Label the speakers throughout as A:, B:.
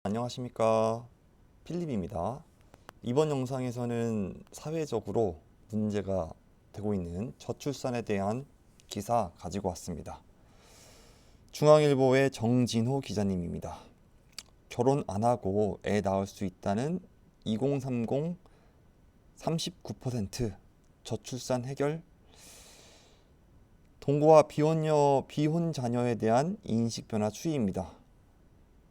A: 안녕하십니까, 필립입니다. 이번 영상에서는 사회적으로 문제가 되고 있는 저출산에 대한 기사 가지고 왔습니다. 중앙일보의 정진호 기자님입니다. 결혼 안 하고 애 낳을 수 있다는 2030 39% 저출산 해결. 동거와 비혼 자녀에 대한 인식 변화 추이입니다.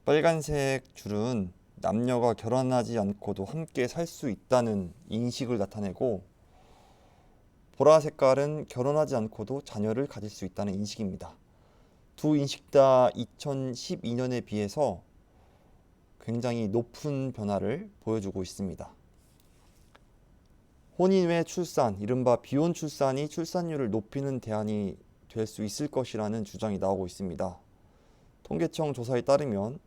A: 빨간색 줄은 남녀가 결혼하지 않고도 함께 살 수 있다는 인식을 나타내고, 보라 색깔은 결혼하지 않고도 자녀를 가질 수 있다는 인식입니다. 두 인식 다 2012년에 비해서 굉장히 높은 변화를 보여주고 있습니다. 혼인 외 출산, 이른바 비혼 출산이 출산율을 높이는 대안이 될 수 있을 것이라는 주장이 나오고 있습니다. 통계청 조사에 따르면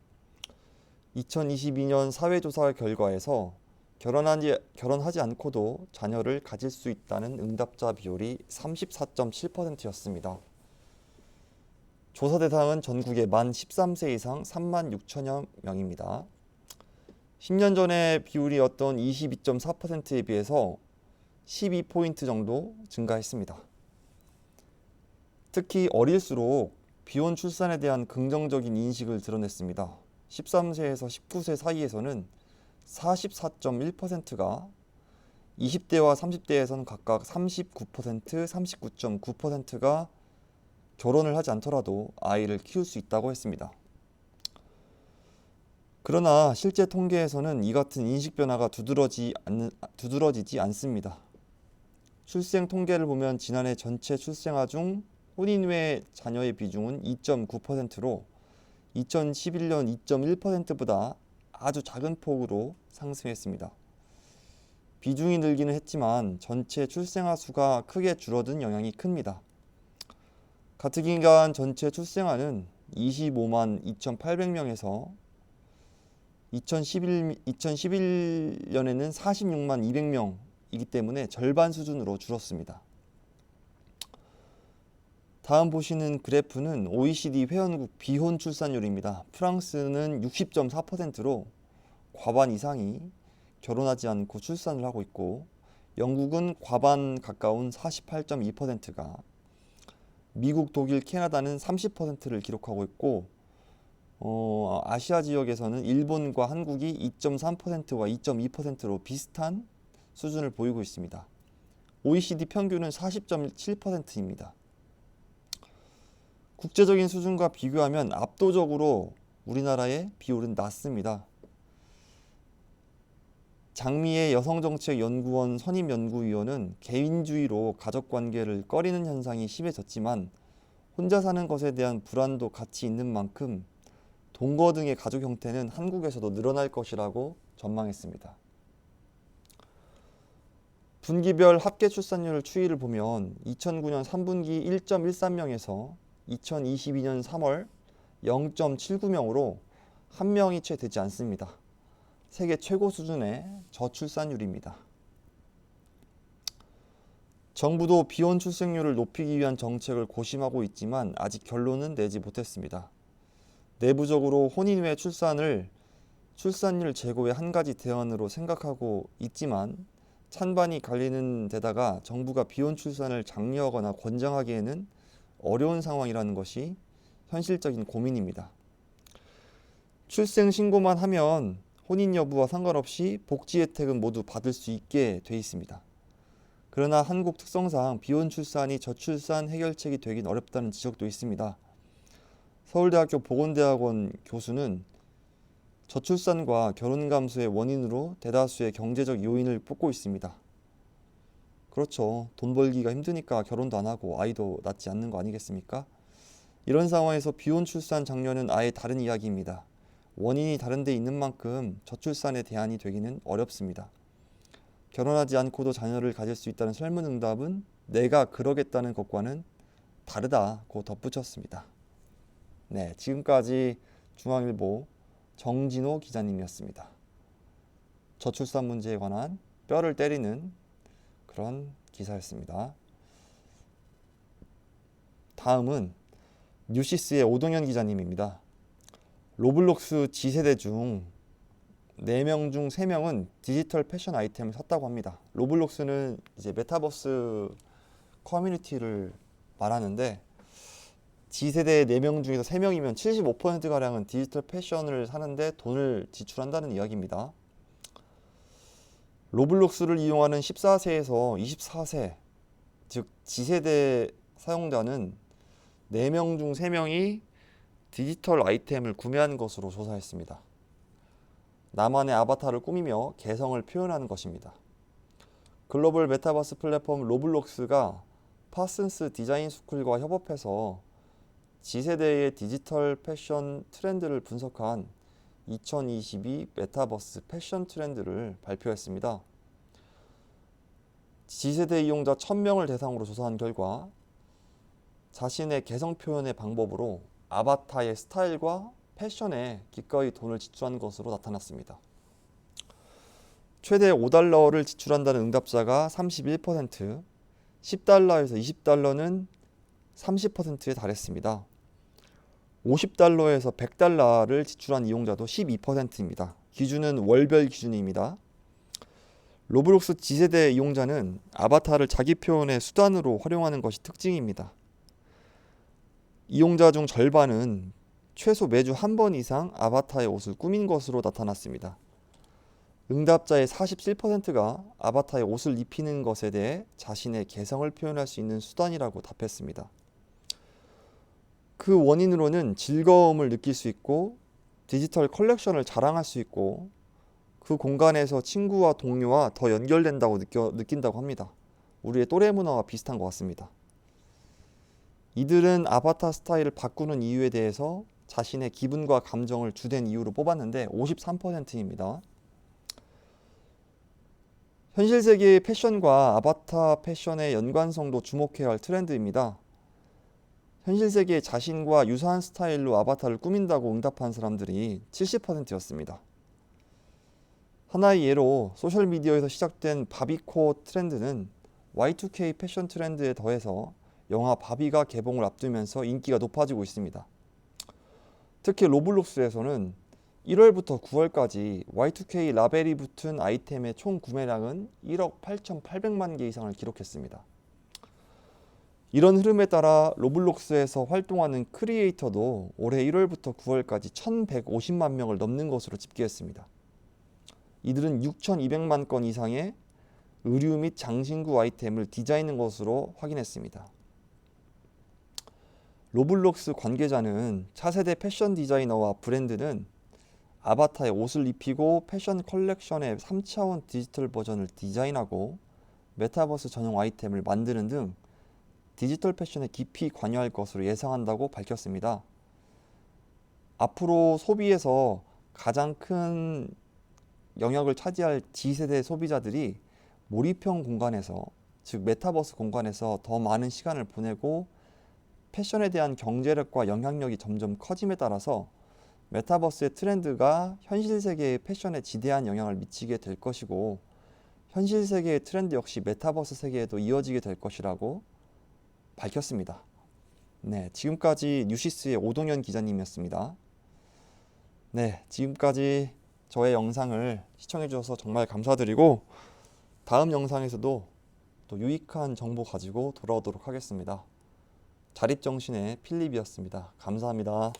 A: 2022년 사회조사 결과에서 결혼하지 않고도 자녀를 가질 수 있다는 응답자 비율이 34.7%였습니다. 조사 대상은 전국의 만 13세 이상 3만 6천여 명입니다. 10년 전의 비율이었던 22.4%에 비해서 12포인트 정도 증가했습니다. 특히 어릴수록 비혼 출산에 대한 긍정적인 인식을 드러냈습니다. 13세에서 19세 사이에서는 44.1%가, 20대와 30대에서는 각각 39%, 39.9%가 결혼을 하지 않더라도 아이를 키울 수 있다고 했습니다. 그러나 실제 통계에서는 이 같은 인식 변화가 두드러지지 않습니다. 출생 통계를 보면 지난해 전체 출생아 중 혼인 외 자녀의 비중은 2.9%로 2011년 2.1%보다 아주 작은 폭으로 상승했습니다. 비중이 늘기는 했지만 전체 출생아 수가 크게 줄어든 영향이 큽니다. 같은 기간 전체 출생아는 25만 2,800명에서 2011년에는 46만 200명이기 때문에 절반 수준으로 줄었습니다. 다음 보시는 그래프는 OECD 회원국 비혼 출산율입니다. 프랑스는 60.4%로 과반 이상이 결혼하지 않고 출산을 하고 있고, 영국은 과반 가까운 48.2%가, 미국, 독일, 캐나다는 30%를 기록하고 있고, 아시아 지역에서는 일본과 한국이 2.3%와 2.2%로 비슷한 수준을 보이고 있습니다. OECD 평균은 40.7%입니다. 국제적인 수준과 비교하면 압도적으로 우리나라의 비율은 낮습니다. 장미의 여성정책연구원 선임연구위원은 개인주의로 가족관계를 꺼리는 현상이 심해졌지만 혼자 사는 것에 대한 불안도 같이 있는 만큼 동거 등의 가족 형태는 한국에서도 늘어날 것이라고 전망했습니다. 분기별 합계 출산율 추이를 보면 2009년 3분기 1.13명에서 2022년 3월 0.79명으로 한 명이 채 되지 않습니다. 세계 최고 수준의 저출산율입니다. 정부도 비혼 출생률을 높이기 위한 정책을 고심하고 있지만 아직 결론은 내지 못했습니다. 내부적으로 혼인 외 출산율 제고의 한 가지 대안으로 생각하고 있지만 찬반이 갈리는 데다가 정부가 비혼 출산을 장려하거나 권장하기에는 어려운 상황이라는 것이 현실적인 고민입니다. 출생 신고만 하면 혼인 여부와 상관없이 복지 혜택은 모두 받을 수 있게 돼 있습니다. 그러나 한국 특성상 비혼 출산이 저출산 해결책이 되긴 어렵다는 지적도 있습니다. 서울대학교 보건대학원 교수는 저출산과 결혼 감소의 원인으로 대다수의 경제적 요인을 뽑고 있습니다. 그렇죠. 돈 벌기가 힘드니까 결혼도 안 하고 아이도 낳지 않는 거 아니겠습니까? 이런 상황에서 비혼 출산 장려는 아예 다른 이야기입니다. 원인이 다른 데 있는 만큼 저출산의 대안이 되기는 어렵습니다. 결혼하지 않고도 자녀를 가질 수 있다는 설문응답은 내가 그러겠다는 것과는 다르다고 덧붙였습니다. 네, 지금까지 중앙일보 정진호 기자님이었습니다. 저출산 문제에 관한 뼈를 때리는 그런 기사였습니다. 다음은 뉴시스의 오동현 기자님입니다. 로블록스 G세대 중 4명 중 3명은 디지털 패션 아이템을 샀다고 합니다. 로블록스는 이제 메타버스 커뮤니티를 말하는데 G세대 4명 중에서 3명이면 75%가량은 디지털 패션을 사는데 돈을 지출한다는 이야기입니다. 로블록스를 이용하는 14세에서 24세, 즉 G세대 사용자는 4명 중 3명이 디지털 아이템을 구매한 것으로 조사했습니다. 나만의 아바타를 꾸미며 개성을 표현하는 것입니다. 글로벌 메타버스 플랫폼 로블록스가 파슨스 디자인 스쿨과 협업해서 G세대의 디지털 패션 트렌드를 분석한 2022 메타버스 패션 트렌드를 발표했습니다. G세대 이용자 1000명을 대상으로 조사한 결과 자신의 개성 표현의 방법으로 아바타의 스타일과 패션에 기꺼이 돈을 지출한 것으로 나타났습니다. 최대 $5를 지출한다는 응답자가 31%, 10달러에서 20달러는 30%에 달했습니다. 50달러에서 100달러를 지출한 이용자도 12%입니다. 기준은 월별 기준입니다. 로블록스 G세대 이용자는 아바타를 자기 표현의 수단으로 활용하는 것이 특징입니다. 이용자 중 절반은 최소 매주 한 번 이상 아바타의 옷을 꾸민 것으로 나타났습니다. 응답자의 47%가 아바타의 옷을 입히는 것에 대해 자신의 개성을 표현할 수 있는 수단이라고 답했습니다. 그 원인으로는 즐거움을 느낄 수 있고 디지털 컬렉션을 자랑할 수 있고 그 공간에서 친구와 동료와 더 연결된다고 느낀다고 합니다. 우리의 또래 문화와 비슷한 것 같습니다. 이들은 아바타 스타일을 바꾸는 이유에 대해서 자신의 기분과 감정을 주된 이유로 뽑았는데 53%입니다. 현실 세계의 패션과 아바타 패션의 연관성도 주목해야 할 트렌드입니다. 현실 세계의 자신과 유사한 스타일로 아바타를 꾸민다고 응답한 사람들이 70%였습니다. 하나의 예로 소셜미디어에서 시작된 바비코 트렌드는 Y2K 패션 트렌드에 더해서 영화 바비가 개봉을 앞두면서 인기가 높아지고 있습니다. 특히 로블록스에서는 1월부터 9월까지 Y2K 라벨이 붙은 아이템의 총 구매량은 1억 8,800만 개 이상을 기록했습니다. 이런 흐름에 따라 로블록스에서 활동하는 크리에이터도 올해 1월부터 9월까지 1,150만 명을 넘는 것으로 집계했습니다. 이들은 6,200만 건 이상의 의류 및 장신구 아이템을 디자인한 것으로 확인했습니다. 로블록스 관계자는 차세대 패션 디자이너와 브랜드는 아바타에 옷을 입히고 패션 컬렉션의 3차원 디지털 버전을 디자인하고 메타버스 전용 아이템을 만드는 등 디지털 패션에 깊이 관여할 것으로 예상한다고 밝혔습니다. 앞으로 소비에서 가장 큰 영역을 차지할 G세대 소비자들이 몰입형 공간에서, 즉 메타버스 공간에서 더 많은 시간을 보내고 패션에 대한 경제력과 영향력이 점점 커짐에 따라서 메타버스의 트렌드가 현실 세계의 패션에 지대한 영향을 미치게 될 것이고 현실 세계의 트렌드 역시 메타버스 세계에도 이어지게 될 것이라고 밝혔습니다. 네, 지금까지 뉴시스의 오동현 기자님이었습니다. 네, 지금까지 저의 영상을 시청해 주셔서 정말 감사드리고 다음 영상에서도 또 유익한 정보 가지고 돌아오도록 하겠습니다. 자립정신의 필립이었습니다. 감사합니다.